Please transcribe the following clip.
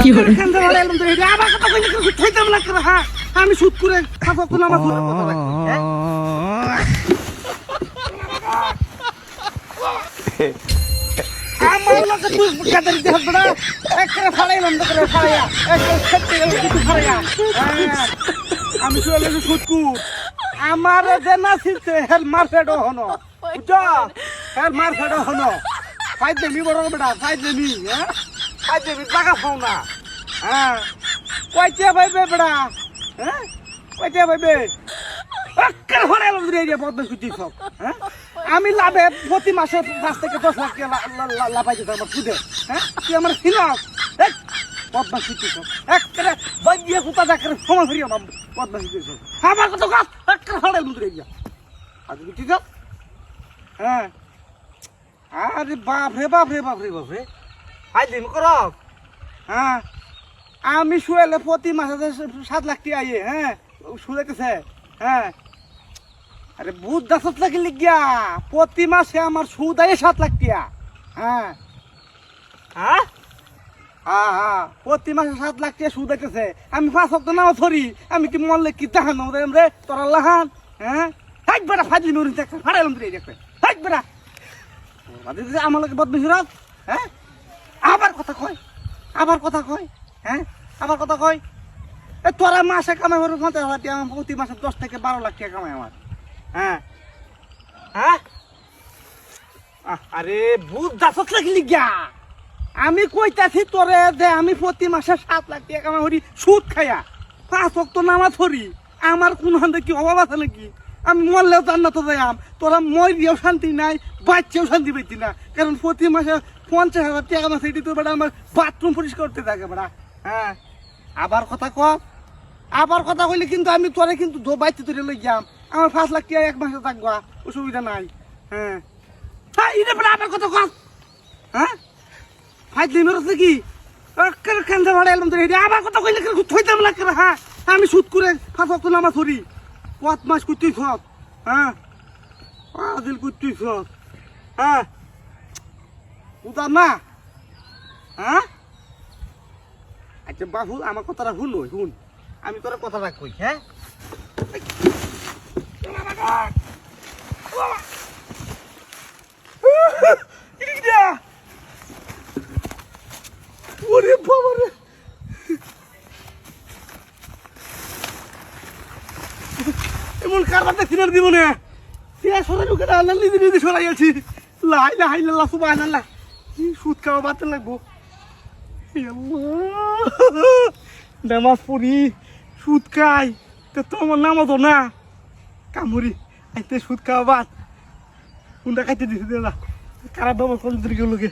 কি করে আমি শুট করে আমার লোকে তুই গাদারি দেহ বড় একরে ফালাইলাম তো করে ফালাইয়া একরে খেতে গেল কিছু ফালাইয়া আমি চলে গেছি শুটকু আমার যে না ছিলতে হেল মারফেডো হনো বুঝছো হেল মারফেডো হনো ফাইট দেমি বড় বেটা ফাইট দেমি হ্যাঁ ফাইট দেমি জায়গা পাও না হ্যাঁ কইতে ভাইবে বেটা হ্যাঁ কইতে ভাইবে একরে ফালাইলাম রে বদমাশ কুচি সব হ্যাঁ আমি লাভে প্রতি মাসে 5 থেকে 10 লাখ লাভাই দিতে আমার সুদে হ্যাঁ তুই আমার ছিলাস বদমাশ কুচি সব একরে বাজিয়ে কুতা জাকের সময় ফিরিয়ে বাম বদমাশ কুচি সব আমার কত গাছ একরে ফালাইলাম রে আজ কি গাছ হ্যাঁ আরে বাপ রে বাপ রে বাপ রে বাপ রে আই দিন করক হ্যাঁ আমি শুয়েলে প্রতি মাসে 7 লাখ টাকা আইয়ে হ্যাঁ শুয়েতেছে হ্যাঁ আরে বুধ দাসত লাগিলে গিয়া প্রতি মাসে আমার সুদ আয় 7 লাখ টাকা হ্যাঁ হ্যাঁ হ্যাঁ হ্যাঁ প্রতি মাসে 7 লাখ টাকা সুদ আইতেছে আমি 5 ওয়াক্ত নামাজ পড়ি আমি কি মরলে কি তাহান রে তোরা লাহান হ্যাঁ হাইট বেটা ফাজলি মরি দেখতে ফাড়াইলাম রে দেখতে হাইট বেটা আমার লাগে বদমাশি রাত হ্যাঁ আবার কথা কয় হ্যাঁ আবার কথা কয় এ তোরা মাসে কামাই হলো 50,000 টাকা আমার প্রতি মাসে 10 থেকে 12 লাখ টাকা কামাই আমার হ্যাঁ হ্যাঁ আরে বুঝ দাসত লাগলি গিয়া আমি কইতাছি তোরে যে আমি প্রতি মাসে 7 লাখ টাকা কামাই করি সুদ খাইয়া 5 ওয়াক্ত নামাজ পড়ি আমার কোন হাতে কি অভাব আছে নাকি আমি মরলেও জান্নাতে যাইম তোরা মরিয়াও শান্তি নাই বাচ্চাও শান্তি পাইতি না কারণ প্রতি মাসে 50,000 টাকা মাসে এটি তো বেটা আমার বাথরুম পরিষ্কার করতে থাকে বেটা হ্যাঁ আবার কথা কইলে কিন্তু আমি তোরে কিন্তু বাইতে তোরে লই যাম আমার 5 লাখ টাকা এক মাসে থাকবো অসুবিধা নাই হ্যাঁ হ্যাঁ ইনে বেটা আবার কথা কম হ্যাঁ ফাইট দিন রসে কি কান্দা ভাড়া এলাম তো আবার কথা কইলে থইতাম লাগ হ্যাঁ আমি সুদ করে 5 ওয়াক্ত নামাজ পড়ি 5 মাস করতেই সব হ্যাঁ দিল করতেই সব হ্যাঁ উদার না হ্যাঁ আচ্ছা বাবু আমার কথাটা শুন আমি তোর কথাটা কই হ্যাঁ ওরে বাবা রে এমন কারবার দেখছি না দিব না সরাই ঢুকে আল্লাহ নিজে সরাই আছি লাইলা হাইল্লাহ সুবহানাল্লাহ কি সুদ খাওয়া বাতে লাগবো নামাজ পড়ি সুদ খাই তো তোমার নামাজ না কামড়ি আইতে সুদ খাওয়া বাদ কোনটা খাইতে দিছে দাদা খারাপ ব্যবহার করে দিকে লোকে